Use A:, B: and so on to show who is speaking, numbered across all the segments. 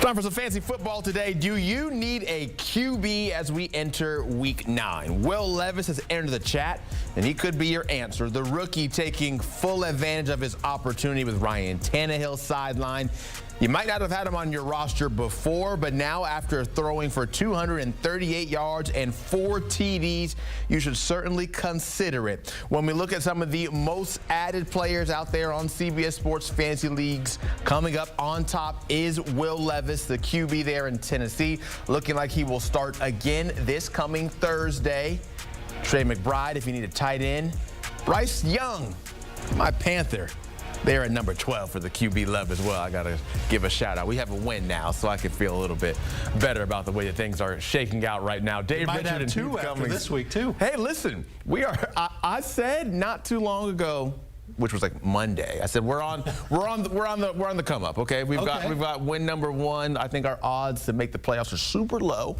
A: Time for some fancy football today. Do you need a QB as we enter Week 9? Will Levis has entered the chat, and he could be your answer. The rookie taking full advantage of his opportunity with Ryan Tannehill sidelined. You might not have had him on your roster before, but now after throwing for 238 yards and 4 TDs, you should certainly consider it. When we look at some of the most added players out there on CBS Sports Fantasy Leagues, coming up on top is Will Levis, the QB there in Tennessee, looking like he will start again this coming Thursday. Trey McBride, if you need a tight end. Bryce Young, my Panther. They're at number 12 for the QB love as well. I got to give a shout out. We have a win now, so I can feel a little bit better about the way that things are shaking out right now. Dave
B: Richard
A: and
B: two after this week, too.
A: Hey, listen, we are. I said not too long ago, which was like Monday. I said we're on the come up. Okay, we've got win number 1. I think our odds to make the playoffs are super low.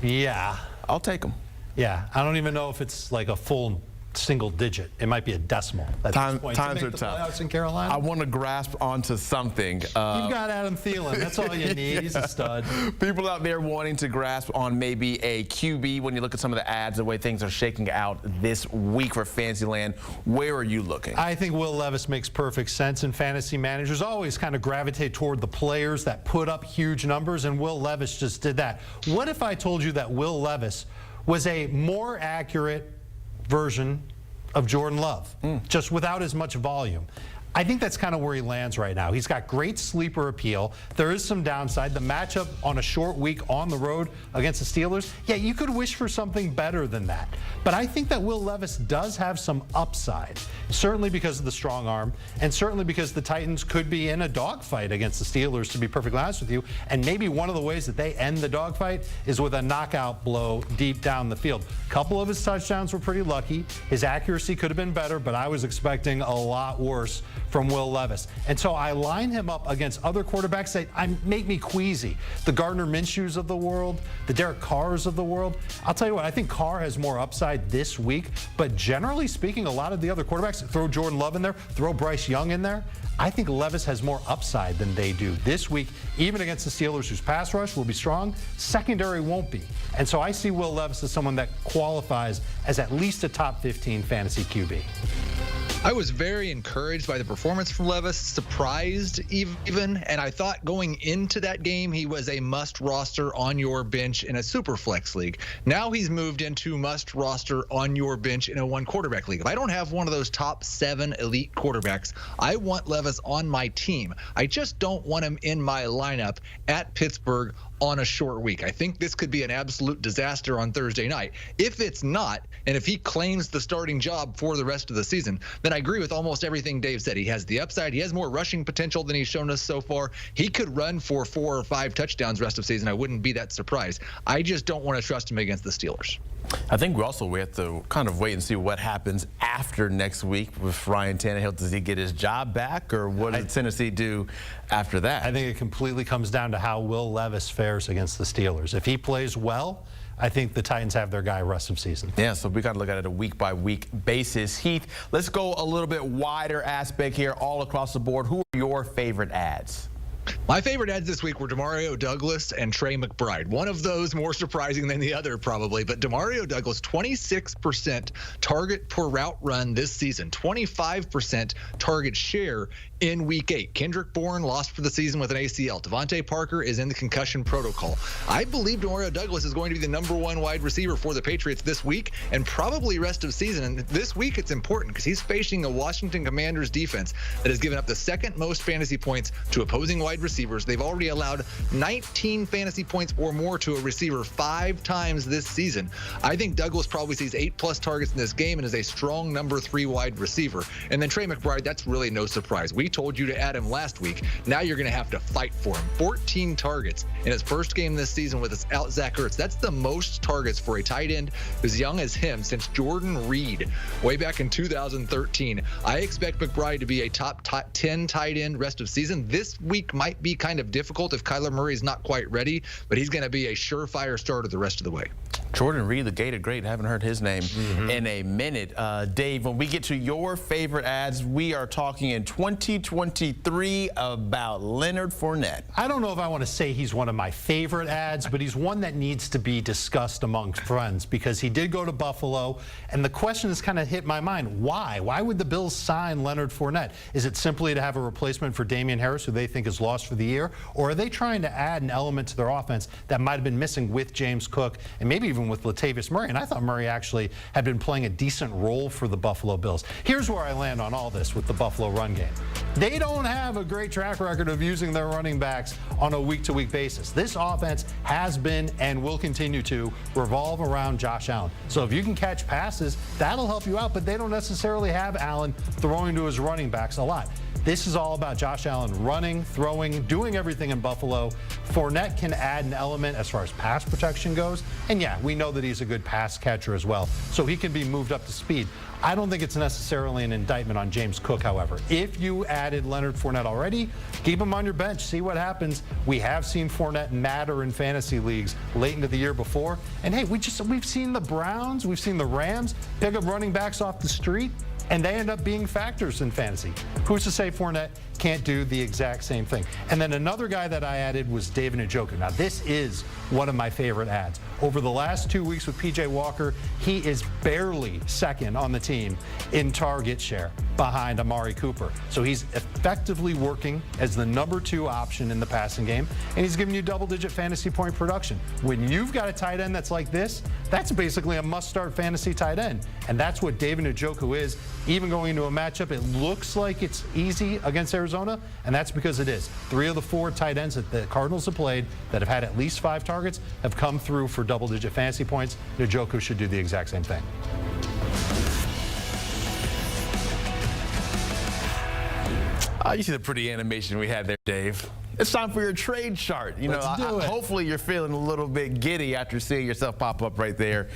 B: Yeah,
A: I'll take them.
B: Yeah, I don't even know if it's like a full single digit. It might be a decimal at this point.
A: Times are
B: the
A: tough.
B: Playoffs in Carolina.
A: I want to grasp onto something.
B: You've got Adam Thielen. That's all you need. He's a stud.
A: People out there wanting to grasp on maybe a QB when you look at some of the ads, the way things are shaking out this week for Fantasyland. Where are you looking?
B: I think Will Levis makes perfect sense, and fantasy managers always kind of gravitate toward the players that put up huge numbers, and Will Levis just did that. What if I told you that Will Levis was a more accurate version of Jordan Love, just without as much volume? I think that's kind of where he lands right now. He's got great sleeper appeal. There is some downside. The matchup on a short week on the road against the Steelers, yeah, you could wish for something better than that. But I think that Will Levis does have some upside, certainly because of the strong arm, and certainly because the Titans could be in a dogfight against the Steelers, to be perfectly honest with you. And maybe one of the ways that they end the dogfight is with a knockout blow deep down the field. A couple of his touchdowns were pretty lucky. His accuracy could have been better, but I was expecting a lot worse from Will Levis. And so I line him up against other quarterbacks that make me queasy. The Gardner Minshews of the world, the Derek Carrs of the world. I'll tell you what, I think Carr has more upside this week, but generally speaking, a lot of the other quarterbacks, throw Jordan Love in there, throw Bryce Young in there, I think Levis has more upside than they do this week, even against the Steelers, whose pass rush will be strong, secondary won't be. And so I see Will Levis as someone that qualifies as at least a top 15 fantasy QB.
C: I was very encouraged by the performance from Levis, surprised even, and I thought going into that game he was a must roster on your bench in a super flex league. Now he's moved into must roster on your bench in a 1 quarterback league. If I don't have one of those top 7 elite quarterbacks, I want Levis on my team. I just don't want him in my lineup at Pittsburgh on a short week. I think this could be an absolute disaster on Thursday night. If it's not, and if he claims the starting job for the rest of the season, then I agree with almost everything Dave said. He has the upside. He has more rushing potential than he's shown us so far. He could run for 4 or 5 touchdowns rest of season. I wouldn't be that surprised. I just don't want to trust him against the Steelers.
A: I think we have to kind of wait and see what happens after next week with Ryan Tannehill. Does he get his job back, or what does Tennessee do after that?
B: I think it completely comes down to how Will Levis fares against the Steelers. If he plays well, I think the Titans have their guy rest of season.
A: Yeah, so we got to look at it a week-by-week basis. Heath, let's go a little bit wider aspect here, all across the board. Who are your favorite ads?
C: My favorite ads this week were Demario Douglas and Trey McBride. One of those more surprising than the other, probably. But Demario Douglas, 26% target per route run this season, 25% target share in Week 8. Kendrick Bourne lost for the season with an ACL. Devontae Parker is in the concussion protocol. I believe Demario Douglas is going to be the #1 wide receiver for the Patriots this week and probably rest of season. And this week it's important because he's facing a Washington Commanders defense that has given up the 2nd most fantasy points to opposing wide receivers. They've already allowed 19 fantasy points or more to a receiver 5 times this season. I think Douglas probably sees 8+ targets in this game and is a strong #3 wide receiver. And then Trey McBride, that's really no surprise. We told you to add him last week. Now you're going to have to fight for him. 14 targets in his first game this season without Zach Ertz. That's the most targets for a tight end as young as him since Jordan Reed way back in 2013. I expect McBride to be a top 10 tight end rest of season. This week might be kind of difficult if Kyler Murray is not quite ready, but he's going to be a surefire starter the rest of the way.
A: Jordan Reed, the Gator great. Haven't heard his name in a minute. Dave, when we get to your favorite ads, we are talking in 2023 about Leonard Fournette.
B: I don't know if I want to say he's one of my favorite ads, but he's one that needs to be discussed among friends because he did go to Buffalo, and the question has kind of hit my mind. Why? Why would the Bills sign Leonard Fournette? Is it simply to have a replacement for Damian Harris, who they think is lost for the year, or are they trying to add an element to their offense that might have been missing with James Cook and maybe even with Latavius Murray? And I thought Murray actually had been playing a decent role for the Buffalo Bills. Here's where I land on all this with the Buffalo run game. They don't have a great track record of using their running backs on a week-to-week basis. This offense has been and will continue to revolve around Josh Allen. So if you can catch passes, that'll help you out, but they don't necessarily have Allen throwing to his running backs a lot. This is all about Josh Allen running, throwing, doing everything in Buffalo. Fournette can add an element as far as pass protection goes. And yeah, we know that he's a good pass catcher as well, so he can be moved up to speed. I don't think it's necessarily an indictment on James Cook, however. If you added Leonard Fournette already, keep him on your bench, see what happens. We have seen Fournette matter in fantasy leagues late into the year before. And hey, we've seen the Browns, we've seen the Rams pick up running backs off the street, and they end up being factors in fantasy. Who's to say Fournette can't do the exact same thing? And then another guy that I added was David Njoku. Now, this is one of my favorite ads. Over the last 2 weeks with P.J. Walker, he is barely second on the team in target share behind Amari Cooper. So he's effectively working as the #2 option in the passing game, and he's giving you double-digit fantasy point production. When you've got a tight end that's like this, that's basically a must-start fantasy tight end, and that's what David Njoku is. Even going into a matchup, it looks like it's easy against Arizona, and that's because it is. 3 of the 4 tight ends that the Cardinals have played that have had at least 5 targets have come through for double-digit fantasy points. Njoku should do the exact same thing.
A: You see the pretty animation we had there, Dave. It's time for your trade chart.
B: Let's do it.
A: Hopefully you're feeling a little bit giddy after seeing yourself pop up right there.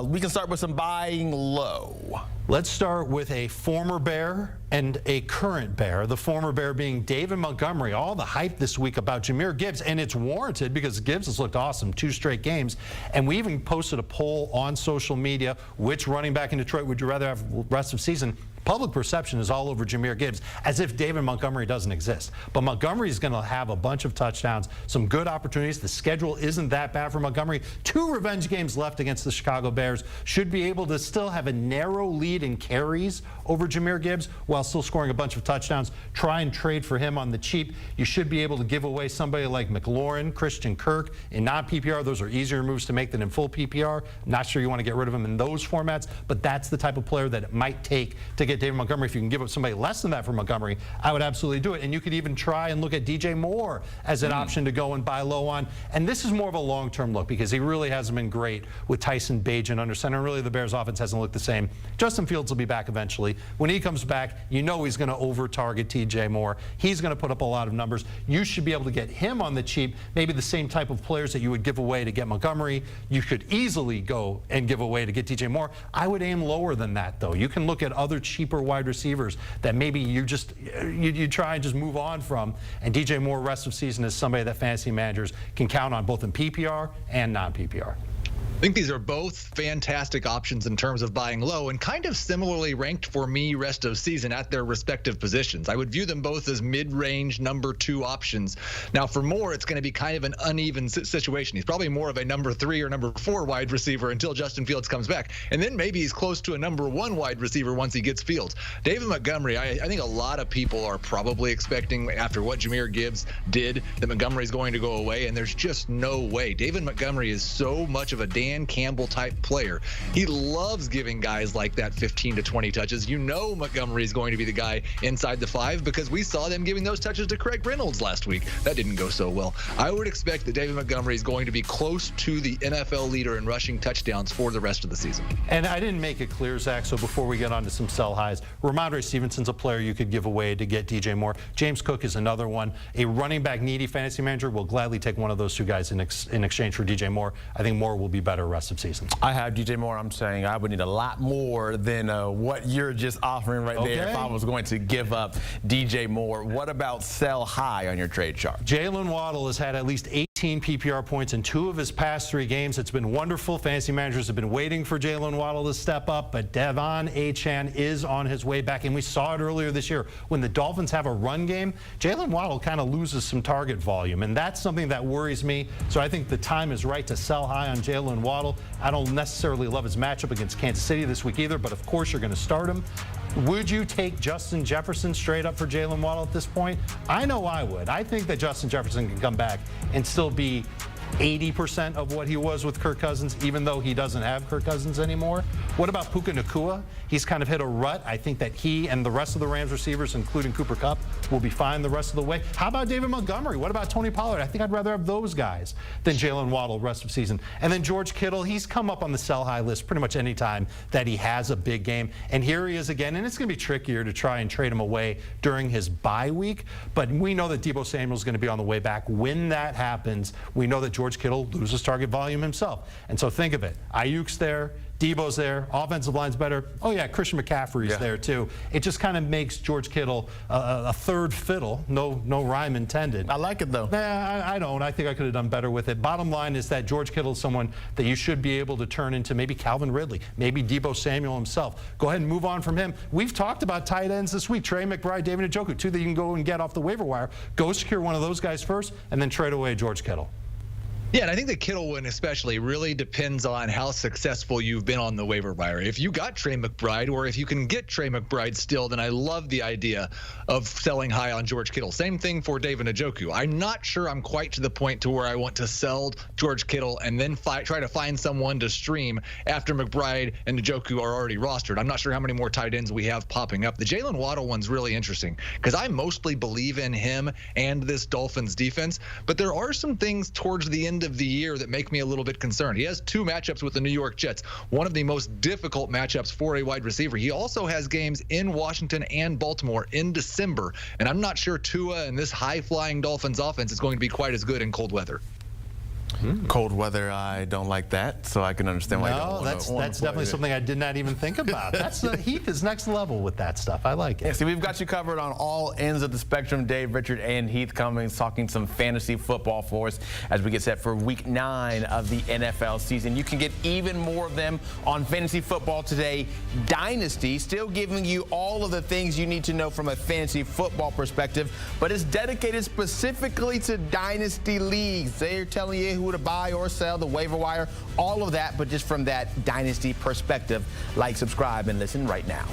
A: We can start with some buying low.
B: Let's start with a former Bear and a current Bear. The former Bear being David Montgomery. All the hype this week about Jahmyr Gibbs, and it's warranted because Gibbs has looked awesome 2 straight games. And we even posted a poll on social media, which running back in Detroit would you rather have rest of season? Public perception is all over Jahmyr Gibbs, as if David Montgomery doesn't exist. But Montgomery is going to have a bunch of touchdowns, some good opportunities. The schedule isn't that bad for Montgomery. 2 revenge games left against the Chicago Bears. Should be able to still have a narrow lead in carries over Jahmyr Gibbs while still scoring a bunch of touchdowns. Try and trade for him on the cheap. You should be able to give away somebody like McLaurin, Christian Kirk in non-PPR. Those are easier moves to make than in full PPR. Not sure you want to get rid of him in those formats, but that's the type of player that it might take to get David Montgomery. If you can give up somebody less than that for Montgomery, I would absolutely do it. And you could even try and look at DJ Moore as an option to go and buy low on. And this is more of a long-term look because he really hasn't been great with Tyson Bagent under center. And really, the Bears' offense hasn't looked the same. Justin Fields will be back eventually. When he comes back, you know he's going to over-target TJ Moore. He's going to put up a lot of numbers. You should be able to get him on the cheap, maybe the same type of players that you would give away to get Montgomery. You could easily go and give away to get TJ Moore. I would aim lower than that, though. You can look at other cheaper wide receivers that maybe you try and just move on from. And DJ Moore, rest of season, is somebody that fantasy managers can count on both in PPR and non-PPR.
C: I think these are both fantastic options in terms of buying low and kind of similarly ranked for me rest of season at their respective positions. I would view them both as mid-range #2 options. Now, for Moore, it's going to be kind of an uneven situation. He's probably more of a #3 or #4 wide receiver until Justin Fields comes back. And then maybe he's close to a #1 wide receiver once he gets Fields. David Montgomery, I think a lot of people are probably expecting after what Jahmyr Gibbs did that Montgomery's going to go away, and there's just no way. David Montgomery is so much of a Dan Campbell type player. He loves giving guys like that 15 to 20 touches. You know Montgomery is going to be the guy inside the 5 because we saw them giving those touches to Craig Reynolds last week. That didn't go so well. I would expect that David Montgomery is going to be close to the NFL leader in rushing touchdowns for the rest of the season.
B: And I didn't make it clear, Zach, so before we get on to some sell highs, Ramondre Stevenson's a player you could give away to get DJ Moore. James Cook is another one. A running back needy fantasy manager will gladly take one of those 2 guys in exchange for DJ Moore. I think Moore will be better rest of season.
A: I have DJ Moore. I'm saying I would need a lot more than what you're just offering right there if I was going to give up DJ Moore. What about sell high on your trade chart?
B: Jalen Waddle has had at least 18 18 PPR points in 2 of his past 3 games. It's been wonderful. Fantasy managers have been waiting for Jalen Waddle to step up, but Devon Achane is on his way back, and we saw it earlier this year. When the Dolphins have a run game, Jalen Waddle kind of loses some target volume, and that's something that worries me. So I think the time is right to sell high on Jalen Waddle. I don't necessarily love his matchup against Kansas City this week either, but of course you're going to start him. Would you take Justin Jefferson straight up for Jalen Waddle at this point? I know I would. I think that Justin Jefferson can come back and still be 80% of what he was with Kirk Cousins, even though he doesn't have Kirk Cousins anymore. What about Puka Nacua? He's kind of hit a rut. I think that he and the rest of the Rams receivers, including Cooper Kupp, will be fine the rest of the way. How about David Montgomery? What about Tony Pollard? I think I'd rather have those guys than Jalen Waddle the rest of the season. And then George Kittle, he's come up on the sell-high list pretty much any time that he has a big game. And here he is again, and it's going to be trickier to try and trade him away during his bye week. But we know that Deebo Samuel's going to be on the way back. When that happens, we know that George Kittle loses target volume himself. And so think of it. Ayuk's there. Debo's there. Offensive line's better. Oh, yeah, Christian McCaffrey's there, too. It just kind of makes George Kittle a third fiddle. No rhyme intended.
A: I like it, though.
B: I don't. I think I could have done better with it. Bottom line is that George Kittle is someone that you should be able to turn into maybe Calvin Ridley, maybe Deebo Samuel himself. Go ahead and move on from him. We've talked about tight ends this week. Trey McBride, David Njoku, 2 that you can go and get off the waiver wire. Go secure one of those guys first, and then trade away George Kittle.
C: Yeah, and I think the Kittle win especially really depends on how successful you've been on the waiver wire. If you got Trey McBride, or if you can get Trey McBride still, then I love the idea of selling high on George Kittle. Same thing for David Njoku. I'm not sure I'm quite to the point to where I want to sell George Kittle and then try to find someone to stream after McBride and Njoku are already rostered. I'm not sure how many more tight ends we have popping up. The Jalen Waddle one's really interesting because I mostly believe in him and this Dolphins defense, but there are some things towards the end of the year that make me a little bit concerned. He has 2 matchups with the New York Jets, one of the most difficult matchups for a wide receiver. He also has games in Washington and Baltimore in December, and I'm not sure Tua and this high-flying Dolphins offense is going to be quite as good in cold weather.
A: Cold weather, I don't like that, so I can understand why you don't want to.
B: That's definitely something I did not even think about. Heath is next level with that stuff. I like it.
A: Yeah, see, we've got you covered on all ends of the spectrum. Dave, Richard, and Heath Cummings talking some fantasy football for us as we get set for Week 9 of the NFL season. You can get even more of them on Fantasy Football Today Dynasty, still giving you all of the things you need to know from a fantasy football perspective, but it's dedicated specifically to Dynasty leagues. They're telling you who to buy or sell, the waiver wire, all of that, but just from that Dynasty perspective. Like, subscribe, and listen right now.